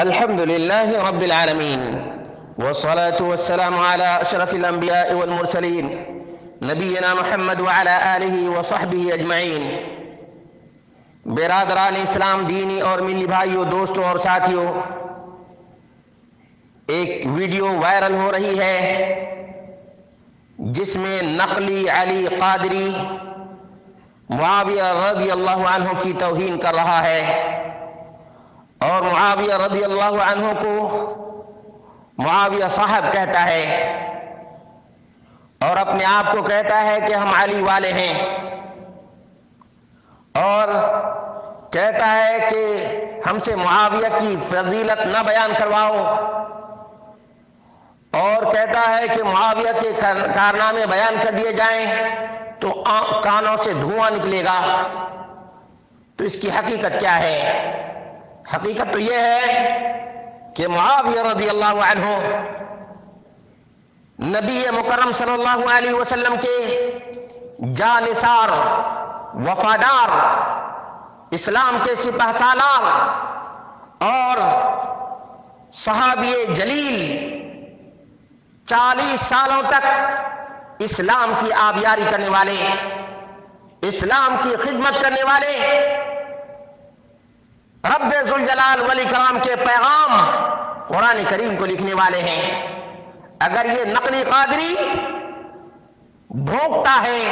الحمد لله رب العالمين والصلاة والسلام على أشرف الأنبياء والمرسلين نبينا محمد وعلى آله وصحبه أجمعين۔ برادران اسلام، دینی اور ملی بھائیوں، دوستوں اور ساتھیوں، ایک ویڈیو وائرل ہو رہی ہے جس میں نقلی علی قادری معاویہ رضی اللہ عنہ کی توہین کر رہا ہے اور معاویہ رضی اللہ عنہ کو معاویہ صاحب کہتا ہے اور اپنے آپ کو کہتا ہے کہ ہم علی والے ہیں، اور کہتا ہے کہ ہم سے معاویہ کی فضیلت نہ بیان کرواؤ، اور کہتا ہے کہ معاویہ کے کارنامے بیان کر دیے جائیں تو کانوں سے دھواں نکلے گا۔ تو اس کی حقیقت کیا ہے؟ حقیقت تو یہ ہے کہ معاویہ رضی اللہ عنہ نبی مکرم صلی اللہ علیہ وسلم کے جانثار، وفادار، اسلام کے سپہ سالار اور صحابی جلیل، 40 سالوں تک اسلام کی آبیاری کرنے والے، اسلام کی خدمت کرنے والے، رب ذوالجلال والاکرام کے پیغام قرآن کریم کو لکھنے والے ہیں۔ اگر یہ نقلی قادری بھونکتا ہے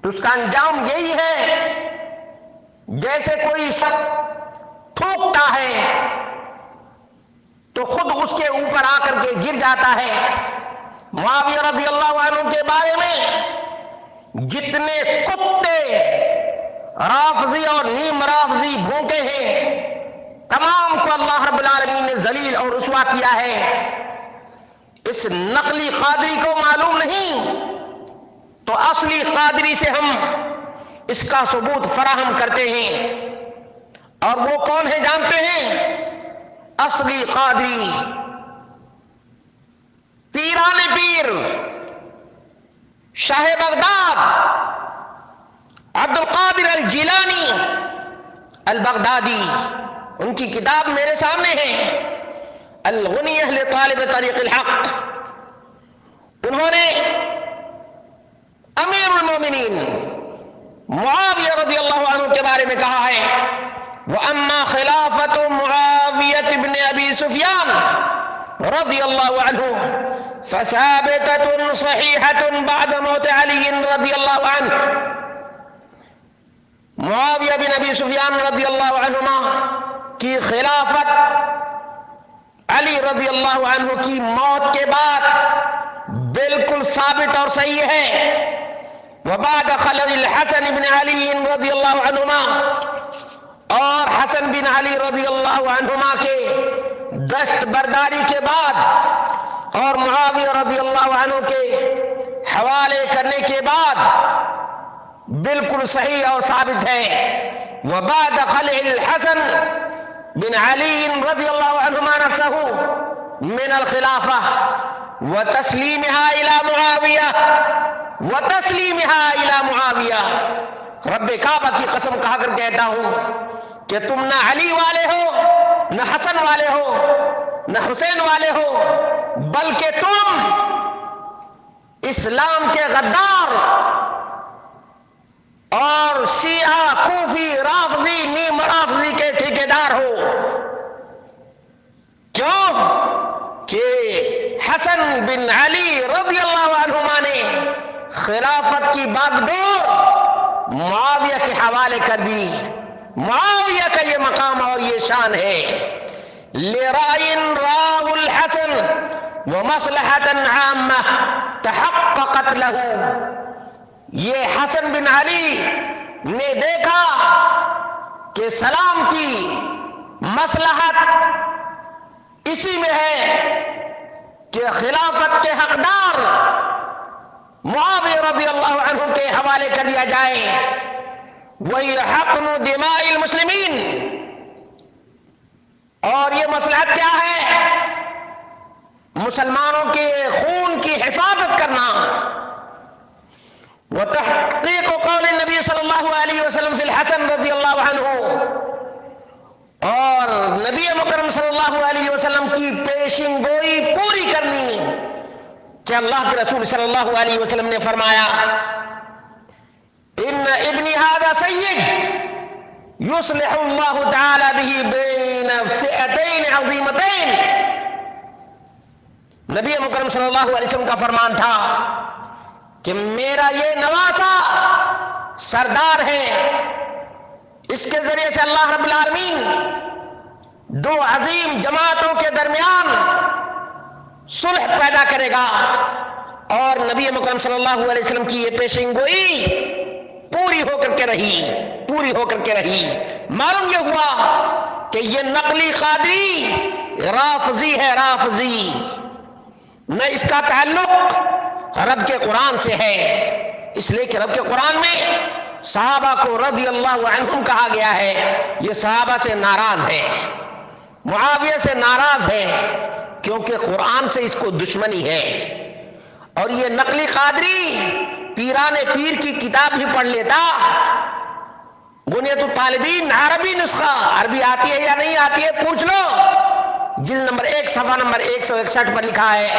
تو اس کا انجام یہی ہے جیسے کوئی تھوکتا ہے تو خود اس کے اوپر آ کر کے گر جاتا ہے۔ معاویہ رضی اللہ عنہ کے بارے میں جتنے کتے رافضی اور نیم رافضی بھونکے ہیں، تمام کو اللہ رب العالمین نے ذلیل اور رسوا کیا ہے۔ اس نقلی قادری کو معلوم نہیں تو اصلی قادری سے ہم اس کا ثبوت فراہم کرتے ہیں، اور وہ کون ہے جانتے ہیں؟ اصلی قادری پیران پیر شاہ بغداد عبد القادر الجیلانی البغدادی، ان کی کتاب میرے سامنے ہے، الغنیہ لطالب طریق الحق۔ انہوں نے امیر المومنین معاویہ رضی اللہ عنہ کے بارے میں کہا ہے، وَأَمَّا خِلَافَةُ مُعَاوِيَةِ بْنِ أَبِي سُفْيَانَ رضی اللہ عنہ فَثَابِتَةٌ صَحِيحَةٌ بَعْدَ مَوْتِ عَلِيٍّ رضی اللہ عنہ۔ معاویہ بن ابی سفیان رضی اللہ عنہما کی خلافت علی رضی اللہ عنہ کی موت کے بعد بالکل ثابت اور صحیح ہے۔ وبعد خلد الحسن بن علی رضی اللہ عنہما، اور حسن بن علی رضی اللہ عنہما کے دست برداری کے بعد اور معاویہ رضی اللہ عنہ کے حوالے کرنے کے بعد بالکل صحیح اور ثابت ہے۔ وبعد خلع الحسن بن علی رضی اللہ عنہما نفسه من الخلافہ وتسلیمها الى معاویہ، رب کعبہ کی قسم کھا کر کہتا ہوں کہ تم نہ علی والے ہو، نہ حسن والے ہو، نہ حسین والے ہو، بلکہ تم اسلام کے غدار اور شیعہ، کوفی، رافضی، نیم رافضی کے ٹھیکیدار ہو۔ کیوں کہ حسن بن علی رضی اللہ عنہما نے خلافت کی باگڈور معاویہ کے حوالے کر دی۔ معاویہ کا یہ مقام اور یہ شان ہے۔ لِرَأْيٍ رَاهُ الْحَسَنِ وَمَصْلَحَةً عَامَّةً تَحَقَّقَتْ لَهُ۔ یہ حسن بن علی نے دیکھا کہ سلام کی مصلحت اسی میں ہے کہ خلافت کے حقدار معاویہ رضی اللہ عنہ کے حوالے کر دیا جائے۔ وہی حقن دماء المسلمین، اور یہ مصلحت کیا ہے؟ مسلمانوں کے خون کی حفاظت کرنا۔ وتحقیق قول النبی صلی اللہ علیہ وسلم فی الحسن رضی اللہ عنہ، اور نبی مکرم صلی اللہ علیہ وسلم کی پیشن گوئی پوری کرنی کہ اللہ کے رسول صلی اللہ علیہ وسلم نے فرمایا ان ابنی ھذا سید یصلح اللہ تعالی به بین فئتین عظیمتین. نبی مکرم صلی اللہ علیہ وسلم کا فرمان تھا کہ میرا یہ نواسا سردار ہے، اس کے ذریعے سے اللہ رب العالمین دو عظیم جماعتوں کے درمیان صلح پیدا کرے گا. اور نبی مکرم صلی اللہ علیہ وسلم کی یہ پیشن گوئی پوری ہو کر کے رہی. معلوم یہ ہوا کہ یہ نقلی قادری رافضی ہے، رافضی نہ اس کا تعلق رب کے قرآن سے ہے، اس لیے کہ رب کے قرآن میں صحابہ کو رضی اللہ عنہم کہا گیا ہے. یہ صحابہ سے ناراض ہے، معاویہ سے ناراض ہے، کیونکہ قرآن سے اس کو دشمنی ہے. اور یہ نقلی قادری پیران پیر کی کتاب ہی پڑھ لیتا. بنیت الطالبین عربی نسخہ، عربی آتی ہے یا نہیں آتی ہے پوچھ لو، جلد نمبر 1 صفحہ نمبر 161 پر لکھا ہے.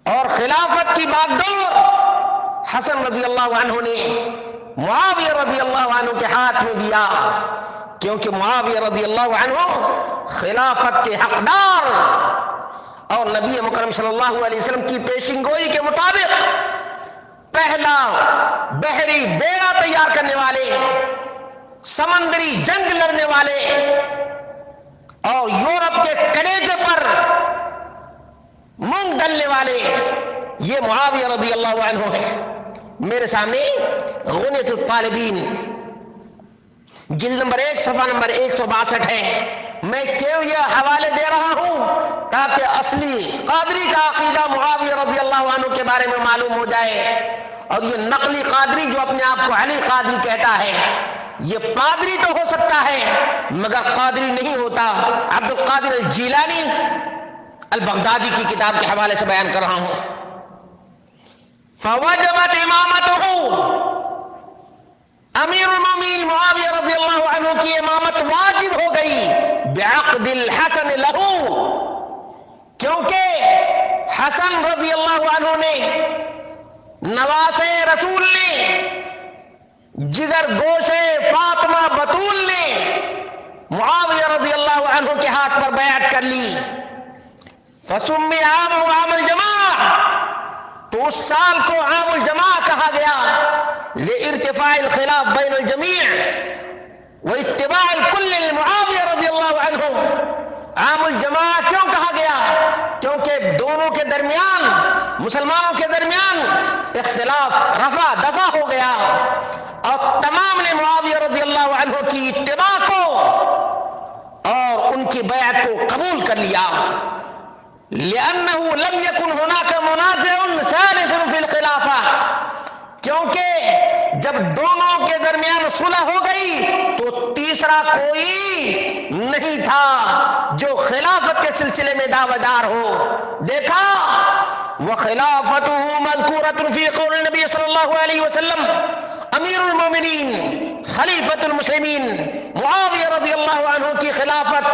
اور خلافت کی باغڈور حسن رضی اللہ عنہ نے معاویہ رضی اللہ عنہ کے ہاتھ میں دیا، کیونکہ معاویہ رضی اللہ عنہ خلافت کے حقدار اور نبی مکرم صلی اللہ علیہ وسلم کی پیشن گوئی کے مطابق پہلا بحری بیڑا تیار کرنے والے، سمندری جنگ لڑنے والے اور یورپ کے کلیجے پر مونگ ڈلنے والے یہ معاویہ رضی اللہ عنہ ہیں. میرے سامنے غنیۃ الطالبین جلد نمبر 1 صفحہ نمبر 162 ہے. میں کیوں یہ حوالے دے رہا ہوں؟ تاکہ اصلی قادری کا عقیدہ معاویہ رضی اللہ عنہ کے بارے میں معلوم ہو جائے. اور یہ نقلی قادری جو اپنے آپ کو علی قادری کہتا ہے، یہ پادری تو ہو سکتا ہے مگر قادری نہیں ہوتا. عبد القادر الجیلانی البغدادی کی کتاب کے حوالے سے بیان کر رہا ہوں. فوجبت امامتہ، امیر المومنین معاویہ رضی اللہ عنہ کی امامت واجب ہو گئی بعقد الحسن لہو، کیونکہ حسن رضی اللہ عنہ نے، نواسے رسول نے، جگر گوشے فاطمہ بطول نے معاویہ رضی اللہ عنہ کے ہاتھ پر بیعت کر لی. فسمی عام عام الجماع، تو اس سال کو عام الجماع کہا گیا لارتفاع الخلاف بین الجمیع واتباع الکل لمعاویہ رضی اللہ عنہ. عام الجماع کیوں کہا گیا؟ کیونکہ دونوں کے درمیان، مسلمانوں کے درمیان اختلاف رفع دفع ہو گیا اور تمام نے معاویہ رضی اللہ عنہ کی اتباع کو اور ان کی بیعت کو قبول کر لیا. لأنه لم يكن هناك منازع ثالث في الخلافة، کیونکہ جب دونوں کے درمیان صلح ہو گئی تو تیسرا کوئی نہیں تھا جو خلافت کے سلسلے میں دعویدار ہو. دیکھا وخلافته مذکورة في قول النبی صلی اللہ علیہ وسلم امیر المومنین خلیفۃ المسلمین معاویہ رضی اللہ عنہ کی خلافت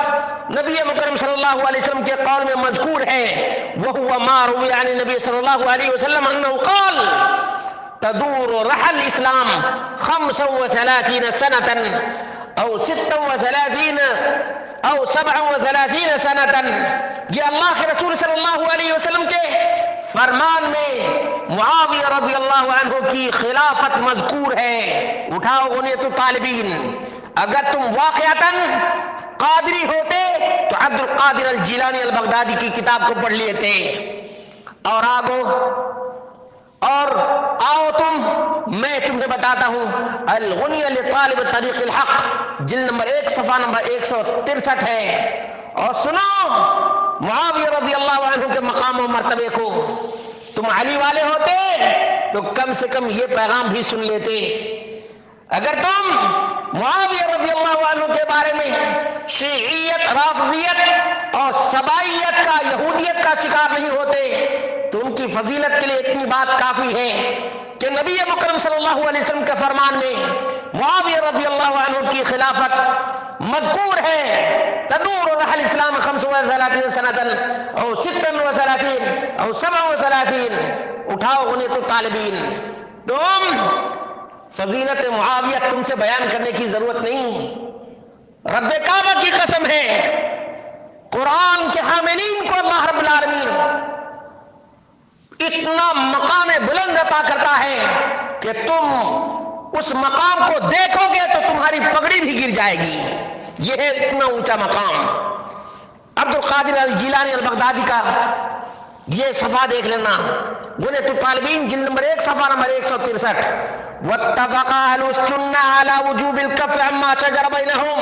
نبی مکرم صلی اللہ علیہ وسلم کے قول میں مذکور ہے. وهو ما روی عن النبی صلی اللہ علیہ وسلم انه قال تدور رحل الاسلام 35 سنة او 36 او 37 سنة. یہ اللہ کے رسول صلی اللہ علیہ وسلم کے فرمان میں معاویہ رضی اللہ عنہ کی خلافت مذکور ہے. اٹھاؤ غنیۃ الطالبین، اگر تم واقعتاً قادری ہوتے تو عبد القادر الجیلانی البغدادی کی کتاب کو پڑھ لیتے. اور آؤ میں تمہیں بتاتا ہوں الغنیہ لطالب طریق الحق جلد نمبر 1 صفحہ نمبر 163 ہے. اور سنو معاویہ رضی اللہ عنہ کے مقام و مرتبے کو. تم علی والے ہوتے تو کم سے کم یہ پیغام بھی سن لیتے. اگر تم معاویہ رضی اللہ عنہ کے بارے میں شیعیت، رافضیت اور سبائیت کا، یہودیت کا شکار نہیں ہوتے تو ان کی فضیلت کے لیے اتنی بات کافی ہے کہ نبی مکرم صلی اللہ علیہ وسلم کے فرمان میں معاویہ رضی اللہ عنہ کی خلافت مذکور ہے تدور رحل الاسلام 35 سنتن او 36 او 37. اٹھاؤ غنیۃ الطالبین. تم فضیلت معاویہ تم سے بیان کرنے کی ضرورت نہیں. رب کعبہ کی قسم ہے قرآن کے حاملین کو اللہ رب العالمین اتنا مقام بلند عطا کرتا ہے کہ تم اس مقام کو دیکھو گے تو تمہاری پگڑی بھی گر جائے گی. یہ ہے اتنا اونچا مقام. عبد القادر الجیلانی البغدادی کا یہ صفحہ دیکھ لینا، غنیۃ الطالبین جلد نمبر 1 صفحہ نمبر 163. واتفق اہل السنہ علی وجوب الکف عما شجر بینہم.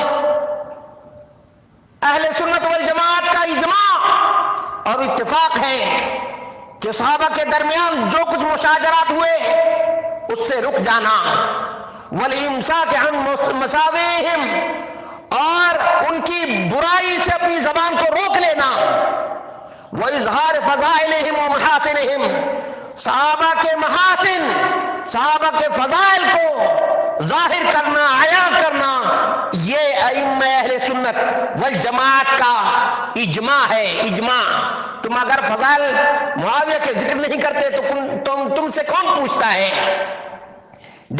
اہل سنت والجماعت کا اجماع اور اتفاق ہے کہ صحابہ کے درمیان جو کچھ مشاجرات ہوئے اس سے رک جانا. والامساک عن مساویہم، اور ان کی برائی سے اپنی زبان کو روک لینا. وَإِظْهَارِ فَضَائِلِهِمْ وَمَحَاسِنِهِمْ، صحابہ کے محاسن، صحابہ کے فضائل کو ظاہر کرنا، عیاں کرنا، یہ ائمہ اہل سنت والجماعت کا اجماع ہے. اجماع. تم اگر فضائل معاویہ کے ذکر نہیں کرتے تو تم سے کون پوچھتا ہے؟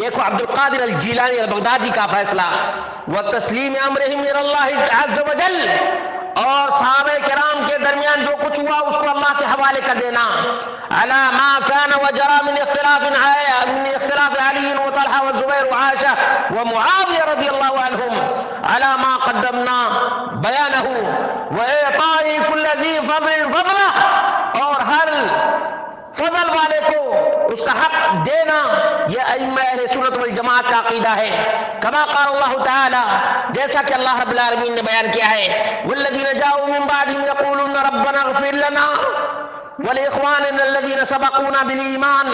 دیکھو عبد القادر الجیلانی البغدادی کا فیصلہ. وَتَسْلِيمِ أَمْرِهِمْ إِلَى اللَّهِ عَزَّ وَجَلَّ، اور صحابہ کرام کے درمیان جو کچھ ہوا اس کو اللہ کے حوالے کر دینا. عَلَى مَا كَانَ وَجَرَى مِنْ اخْتِلَافٍ عَلِيٍّ وَطَلْحَةَ وَالزُّبَيْرُ وَعَائِشَةَ وَمُعَاوِيَةَ رَضِيَ اللَّهُ عَنْهُمْ عَلَى مَا قَدَّمْنَا بَيَانَهُ وَإِعْطَاءِ كُلِّ ذِي فَضْلٍ فَضْلَهُ، اور ہر فضل والے کو اس کا حق دینا. یہ ائمہ اہل سنت والجماعت کا عقیدہ ہے. کما قال اللہ تعالی، جیسا کہ اللہ رب العالمین نے بیان کیا ہے، والذین جاؤوا من بعدهم یقولون ربنا اغفر لنا ولإخواننا الذین سبقونا بالایمان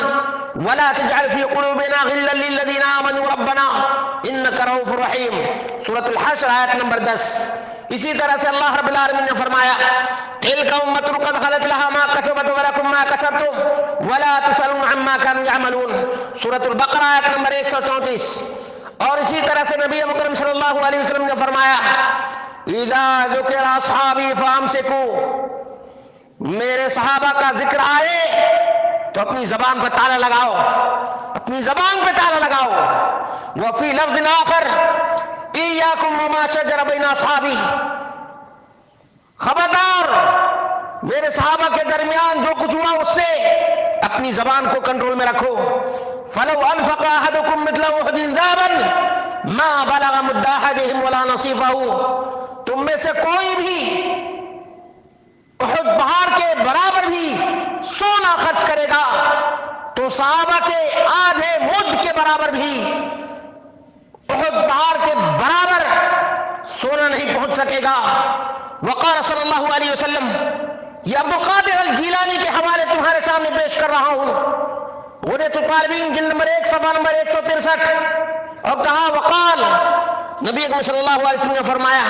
ولا تجعل في قلوبنا غلا للذین آمنوا ربنا انک رؤوف رحیم. سورۃ الحشر آیت نمبر 10. اسی طرح سے اللہ رب العالمین نے فرمایا تلک امۃ قد خلت لها ما کسبت ولکم ما کسبتم ولا تسألون عما كانوا يعملون. سورۃ البقرہ آیت نمبر 134. اور اسی طرح سے نبی مکرم صلی اللہ علیہ وسلم نے فرمایا اذا ذکر اصحابی فامسکوا، میرے صحابہ کا ذکر آئے تو اپنی زبان پہ تالا لگاؤ، اپنی زبان پہ تالا لگاؤ. وفی لفظ آخر ایاکم وما شجر بین اصحابی، خبردار میرے صحابہ کے درمیان جو کچھ ہوا اس سے اپنی زبان کو کنٹرول میں رکھو. فلو انفق احدکم مثل احد ذهبا ما بلغ مد احدهم ولا نصیفہ، تم میں سے کوئی بھی احد پہاڑ کے برابر بھی سونا خرچ کرے گا تو صحابہ کے آدھے مد کے برابر بھی احد پہاڑ کے برابر سونا نہیں پہنچ سکے گا. وقال صلی اللہ علیہ وسلم، یہ عبد القادر الجیلانی کے حوالے تمہارے سامنے پیش کر رہا ہوں، غنیۃ الطالبین جلد نمبر 1 صفحہ نمبر 163. اور کہا وقال، نبی اکرم صلی اللہ علیہ وسلم نے فرمایا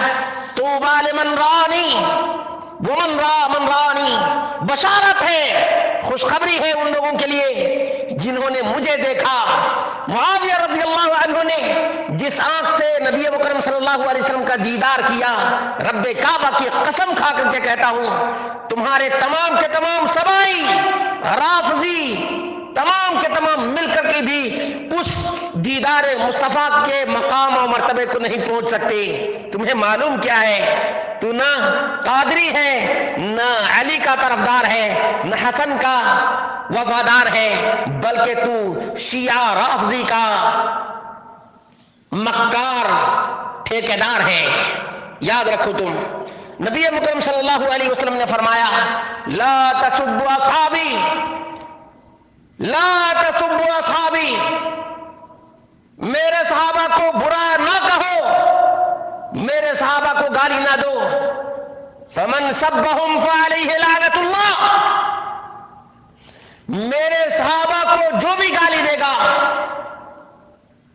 طوبی لمن رانی ومن را من رانی، بشارت ہے، خوشخبری ہے ان لوگوں کے لیے جنہوں نے مجھے دیکھا. معاویہ رضی اللہ عنہ نے جس آنکھ سے نبی مکرم صلی اللہ علیہ وسلم کا دیدار کیا، رب کعبہ کی قسم کھا کر کے کہتا ہوں تمہارے تمام کے تمام سبائی رافضی تمام کے تمام مل کر کے بھی اس دیدار مصطفیٰ کے مقام و مرتبے کو نہیں پہنچ سکتے. تمہیں معلوم کیا ہے، تو نہ قادری ہے، نہ علی کا طرفدار ہے، نہ حسن کا وفادار ہے، بلکہ تو شیعہ رافضی کا مکار ٹھیکیدار ہے. یاد رکھو تم، نبی مکرم صلی اللہ علیہ وسلم نے فرمایا لا تسبوا اصحابی، لا تسبوا اصحابی، میرے صحابہ کو برا نہ کہو، میرے صحابہ کو گالی نہ دو. فمن سبہم فعلیہ لعنت اللہ، میرے صحابہ کو جو بھی گالی دے گا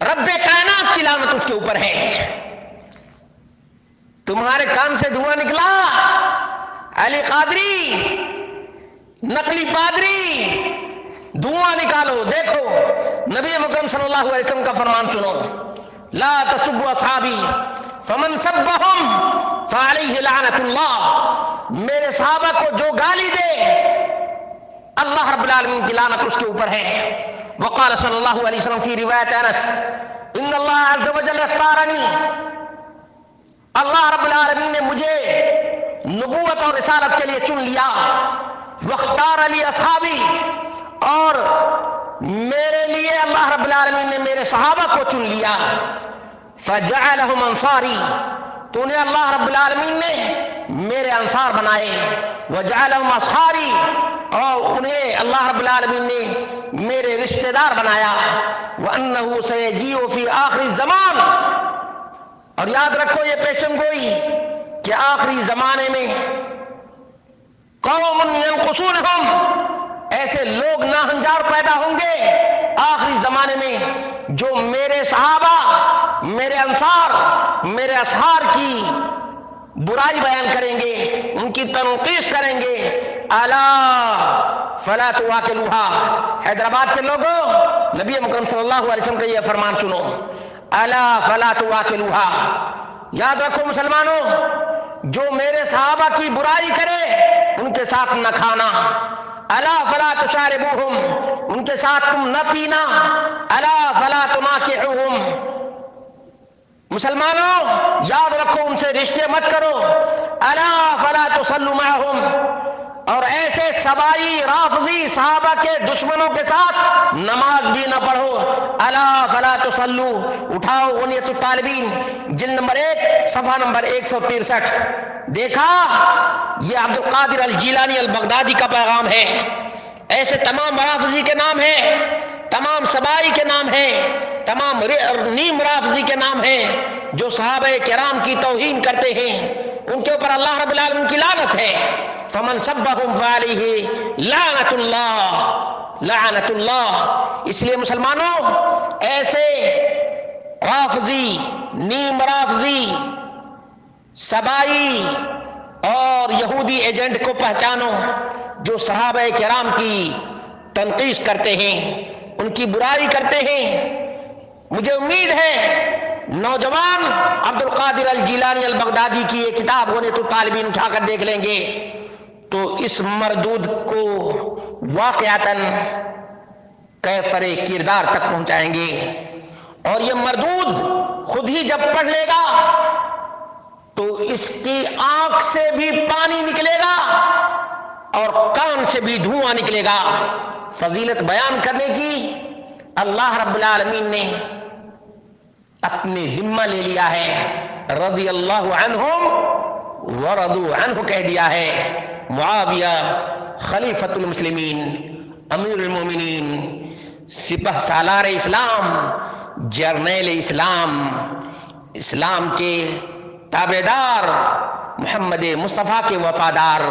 رب کائنات کی لعنت اس کے اوپر ہے. تمہارے کان سے دھواں نکلا، علی قادری نقلی پادری، دھواں نکالو. دیکھو نبی مکرم صلی اللہ علیہ وسلم کا فرمان سنو لا تسبوا اصحابی فمن سبهم فعليه لعنت اللہ، میرے صحابہ کو جو گالی دے اللہ رب العالمین کی لعنت اس کے اوپر ہے۔ وقال صلی اللہ علیہ وسلم فی روایت انس ان اللہ عز وجل اختارنی، اللہ رب العالمین نے مجھے نبوت اور رسالت کے لیے چن لیا، واختار لی اصحابی، اور میرے لیے اللہ رب العالمین نے میرے صحابہ کو چن لیا، فجعلہم انصاری، تو انہیں اللہ رب العالمین نے میرے انصار بنائے، وجعلہم اصحاری، اور انہیں اللہ رب العالمین نے میرے رشتہ دار بنایا، وَأَنَّهُ سَيَجِيءُ فِي آخری الزمان، اور یاد رکھو یہ پیشن گوئی کہ آخری زمانے میں قوم ينقصونهم، ایسے لوگ ناہنجار پیدا ہوں گے آخری زمانے میں جو میرے صحابہ، میرے انصار، میرے اصحار کی برائی بیان کریں گے، ان کی تنقیص کریں گے۔ الا فلا تواکلوها، حیدرآباد کے لوگوں نبی مکرم صلی اللہ علیہ وسلم کا یہ فرمان سنو، الا فلا تواکلوها، یاد رکھو مسلمانوں، جو میرے صحابہ کی برائی کرے ان کے ساتھ نہ کھانا، الا فلا تشاربوهم، ان کے ساتھ تم نہ پینا، الا فلا تناکحوهم، مسلمانوں یاد رکھو ان سے رشتے مت کرو، الا فلا تصلوا معهم، اور ایسے سبائی رافضی صحابہ کے دشمنوں کے ساتھ نماز بھی نہ پڑھو، الا فلا تصلوا، اٹھاؤ غنیۃ الطالبین جلد نمبر 1 صفحہ نمبر 163، دیکھا یہ عبد القادر الجیلانی البغدادی کا پیغام ہے، ایسے تمام رافضی کے نام ہیں، تمام سبائی کے نام ہیں، تمام نیم رافضی کے نام ہیں جو صحابہ کرام کی توہین کرتے ہیں، ان کے اوپر اللہ رب العالمین کی لعنت ہے۔ فمن سبهم فعليه لعنت اللہ، لعنت اللہ۔ اس لیے مسلمانوں ایسے رافضی، نیم رافضی، سبائی اور یہودی ایجنٹ کو پہچانو جو صحابہ کرام کی تنقیص کرتے ہیں، ان کی برائی کرتے ہیں۔ مجھے امید ہے نوجوان عبد القادر الجیلانی البغدادی کی یہ کتاب غنیۃ الطالبین اٹھا کر دیکھ لیں گے تو اس مردود کو واقعتاً کیفر کردار تک پہنچائیں گے، اور یہ مردود خود ہی جب پڑھ لے گا تو اس کی آنکھ سے بھی پانی نکلے گا اور کان سے بھی دھواں نکلے گا۔ فضیلت بیان کرنے کی اللہ رب العالمین نے اپنے ذمہ لے لیا ہے، رضی اللہ عنہم ورضوا عنہ کہہ دیا ہے۔ معاویہ خلیفۃ المسلمین، امیر المومنین، سپہ سالار اسلام، جرنیل اسلام، اسلام کے تابعدار، محمد مصطفیٰ کے وفادار،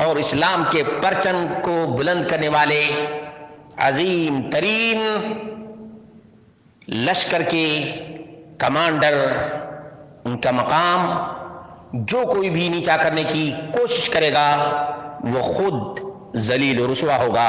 اور اسلام کے پرچم کو بلند کرنے والے عظیم ترین لشکر کے کمانڈر، ان کا مقام جو کوئی بھی نیچا کرنے کی کوشش کرے گا وہ خود ذلیل و رسوا ہوگا۔